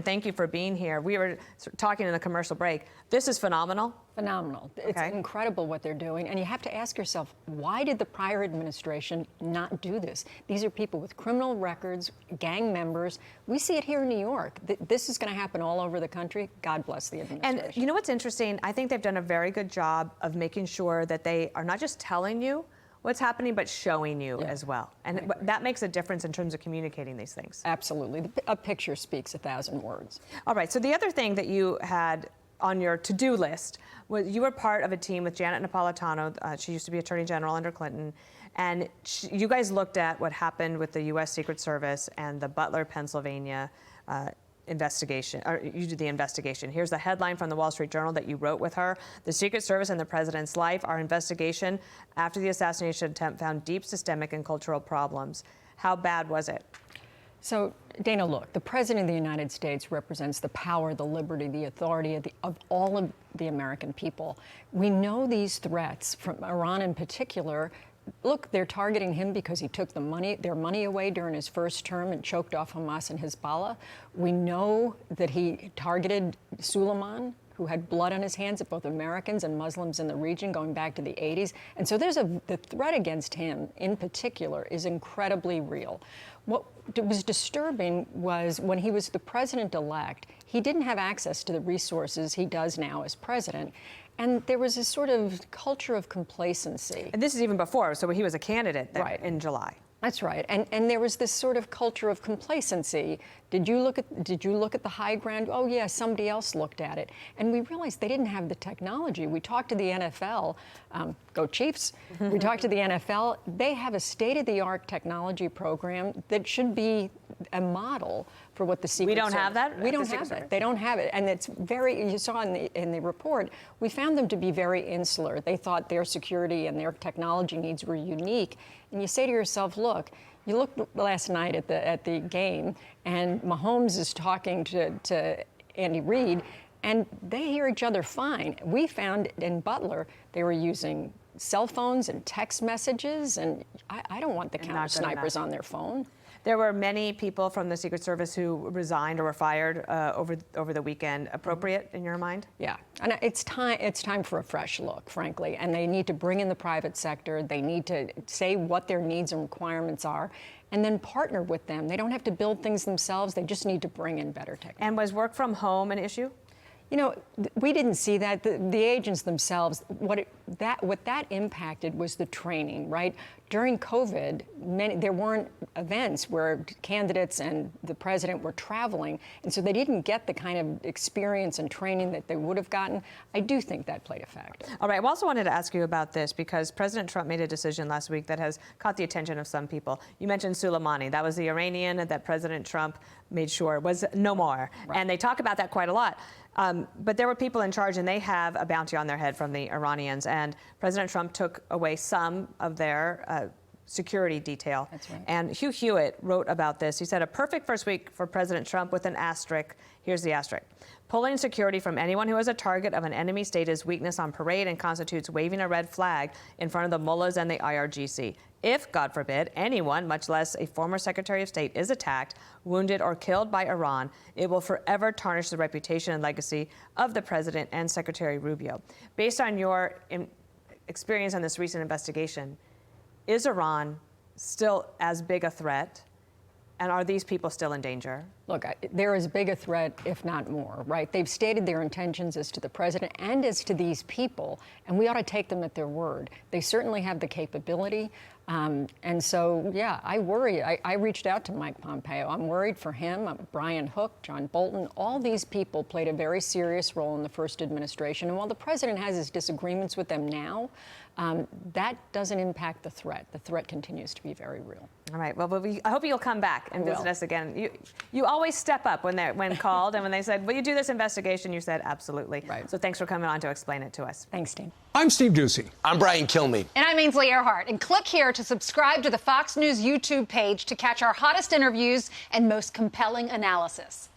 Thank you for being here. We were talking in the commercial break. This is phenomenal. Phenomenal. It's incredible what they're doing. And you have to ask yourself, why did the prior administration not do this? These are people with criminal records, gang members. We see it here in New York. This is going to happen all over the country. God bless the administration. And you know what's interesting? I think they've done a very good job of making sure that they are not just telling you what's happening, but showing you as well. And that makes a difference in terms of communicating these things. Absolutely. A picture speaks 1,000 words. All right. So the other thing that you had on your to-do list was you were part of a team with Janet Napolitano. She used to be Attorney General under Clinton. And you guys looked at what happened with the U.S. Secret Service and the Butler, Pennsylvania investigation, or you did the investigation. Here's the headline from the Wall Street Journal that you wrote with her. The Secret Service and the President's life. Our investigation after the assassination attempt found deep systemic and cultural problems. How bad was it? So, Dana, look, the President of the United States represents the power, the liberty, the authority of all of the American people. We know these threats from Iran in particular. Look, they're targeting him because he took their money away during his first term and choked off Hamas and Hezbollah. We know that he targeted Suleiman, who had blood on his hands of both Americans and Muslims in the region going back to the 80s. And so the threat against him in particular is incredibly real. What was disturbing was when he was the president-elect, he didn't have access to the resources he does now as president. And there was this sort of culture of complacency. And this is even before, so he was a candidate in July. That's right, and there was this sort of culture of complacency. Did you look at the high ground? Oh yeah, somebody else looked at it, and we realized they didn't have the technology. We talked to the NFL, go Chiefs. We talked to the NFL. They have a state-of-the-art technology program that should be a model for what the Secret Service. We don't have that. We don't have that. They don't have it, and it's very. You saw in the report, we found them to be very insular. They thought their security and their technology needs were unique. And you say to yourself, look, you looked last night at the game, and Mahomes is talking to Andy Reid, and they hear each other fine. We found in Butler they were using cell phones and text messages, and I don't want the counter snipers on their phone. There were many people from the Secret Service who resigned or were fired over the weekend. Appropriate in your mind? Yeah, and it's time for a fresh look, frankly. And they need to bring in the private sector. They need to say what their needs and requirements are, and then partner with them. They don't have to build things themselves. They just need to bring in better technology. And was work from home an issue? You know, we didn't see that. The agents themselves, what that impacted was the training, right? During COVID, there weren't events where candidates and the president were traveling, and so they didn't get the kind of experience and training that they would have gotten. I do think that played a factor. All right. I also wanted to ask you about this because President Trump made a decision last week that has caught the attention of some people. You mentioned Soleimani. That was the Iranian that President Trump made sure was no more. Right. And they talk about that quite a lot. But there were people in charge, and they have a bounty on their head from the Iranians. And President Trump took away some of their security detail. That's right. And Hugh Hewitt wrote about this. He said, a perfect first week for President Trump with an asterisk. Here's the asterisk. Pulling security from anyone who is a target of an enemy state is weakness on parade and constitutes waving a red flag in front of the mullahs and the IRGC. If, God forbid, anyone, much less a former Secretary of State, is attacked, wounded, or killed by Iran, it will forever tarnish the reputation and legacy of the President and Secretary Rubio. Based on your experience on this recent investigation, is Iran still as big a threat? And are these people still in danger? Look, they're as big a threat, if not more, right? They've stated their intentions as to the president and as to these people, and we ought to take them at their word. They certainly have the capability. And so, yeah, I worry. I reached out to Mike Pompeo. I'm worried for him. Brian Hook, John Bolton, all these people played a very serious role in the first administration. And while the president has his disagreements with them now, that doesn't impact the threat. The threat continues to be very real. All right. Well, I hope you'll come back and visit us again. You always step up when called, and when they said, will you do this investigation, you said absolutely. Right. So thanks for coming on to explain it to us. Thanks, Steve. I'm Steve Doocy. I'm Brian Kilmeade. And I'm Ainsley Earhart. And click here to subscribe to the Fox News YouTube page to catch our hottest interviews and most compelling analysis.